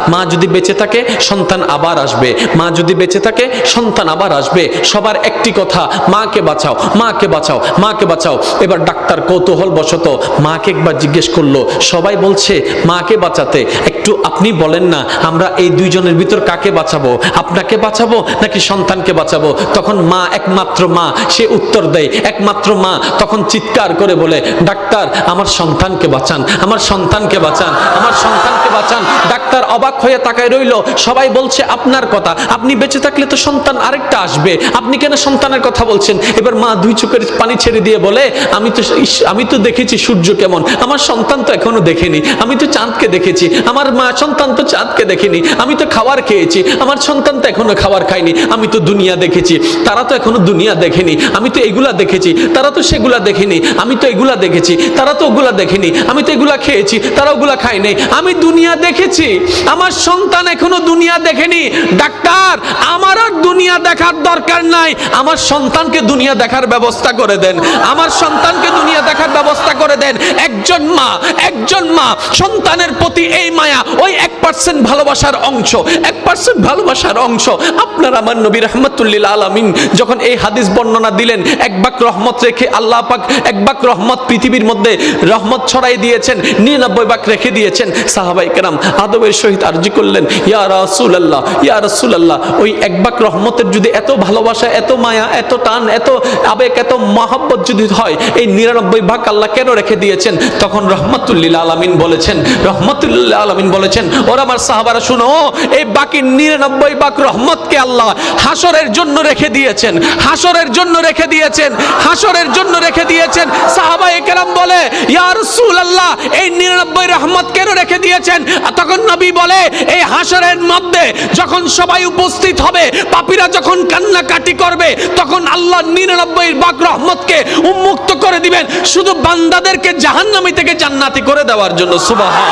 মা যদি বেঁচে থাকে সন্তান আবার আসবে, মা যদি বেঁচে থাকে সন্তান আবার আসবে। সবার একটি কথা, মাকে বাঁচাও, মাকে বাঁচাও, মাকে বাঁচাও। এবার ডাক্তার কৌতূহল বশত মাকে একবার জিজ্ঞেস করলো, সবাই বলছে মাকে বাঁচাতে, একটু আপনি বলেন না আমরা এই দুইজনের ভিতর কাকে বাঁচাবো, আপনাকে বাঁচাবো নাকি সন্তানকে বাঁচাবো? তখন মা, একমাত্র মা, সে উত্তর দেয়, একমাত্র মা তখন চিৎকার করে বলে, ডাক্তার আমার সন্তানকে বাঁচান, আমার সন্তানকে বাঁচান, আমার সন্তানকে বাঁচান। ডাক্তার অবাক হয়ে তাকায় রইল। সবাই বলছে আপনার কথা, আপনি বেঁচে থাকলে তো সন্তান আরেকটা আসবে, আপনি কেন সন্তানের কথা বলছেন? এবার মা দুই চোখের পানি ছেড়ে দিয়ে বলে, আমি তো দেখেছি সূর্য কেমন, আমার সন্তান তো এখনো দেখেনি। আমি তো চাঁদকে দেখেছি, আমার মা সন্তান তো চাঁদকে দেখেনি। আমি তো খাবার খেয়েছি, আমার সন্তান তো এখনো খাবার খায়নি। আমি তো দুনিয়া দেখেছি, তারা তো এখনো দুনিয়া দেখেনি। আমি তো এগুলা দেখেছি, তারা তো সেগুলা দেখেনি। আমি তো এগুলা দেখেছি, তারা তো ওগুলা দেখেনি। আমি তো এগুলা খেয়েছি, তারা ওগুলা খায়নি। আমি দুনিয়া দেখেছি, আমার সন্তান এখনো দুনিয়া দেখেনি। ডাক্তার আমার আর দুনিয়া দেখার দরকার নাই, আমার সন্তানকে দুনিয়া দেখার ব্যবস্থা করে দেন, আমার সন্তানকে দুনিয়া দেখার ব্যবস্থা করে দেন। একজন মা সন্তানের প্রতি এই মায়া, ওই 1% ভালোবাসার অংশ, 1% ভালোবাসার অংশ। আপনার আমার নবী রাহমাতুল লিল আলামিন যখন এই হাদিস বর্ণনা দিলেন, এক বাক রহমত রেখে আল্লাহ পাক এক বাক রহমত পৃথিবীর মধ্যে রহমত ছড়াই দিয়েছেন, 99 বাক রেখে দিয়েছেন। সাহাবায়ে কেরাম আদবের সহিত আরজি করলেন, ইয়া রাসূলুল্লাহ, ইয়া রাসূলুল্লাহ, ওই এক বাক রহমতের যদি এত ভালোবাসা, এত মায়া, এত টান, এত আবেগ, এত মহব্বত যদি হয়, এই 99 ভাগ আল্লাহ কেন রেখে দিয়েছেন? তখন রহমাতুল লিল আলামিন বলেছেন, রহমাতুল লিল আলামিন বলেছেন, ওরা আমার সাহাবারা শুনো, এই বাকি 99 ভাগ রহমতকে আল্লাহ হাসরের জন্য রেখে দিয়েছেন, হাসরের জন্য রেখে দিয়েছেন, হাসরের জন্য রেখে দিয়েছেন। সাহাবায়ে কেরাম বলে, ইয়া রাসূলুল্লাহ, এই 99 রহমত কেন রেখে দিয়েছেন? তখন নবী বলে, এই হাসরের মধ্যে যখন সবাই উপস্থিত হবে, পাপীরা যখন কান্নাকাটি করবে, তখন আল্লাহ 99 ভাগ রহমতকে উন্মুক্ত করে দিবেন শুধু বান্দাদেরকে জাহান্নামী থেকে জান্নাতি করে দেওয়ার জন্য। সুবহান।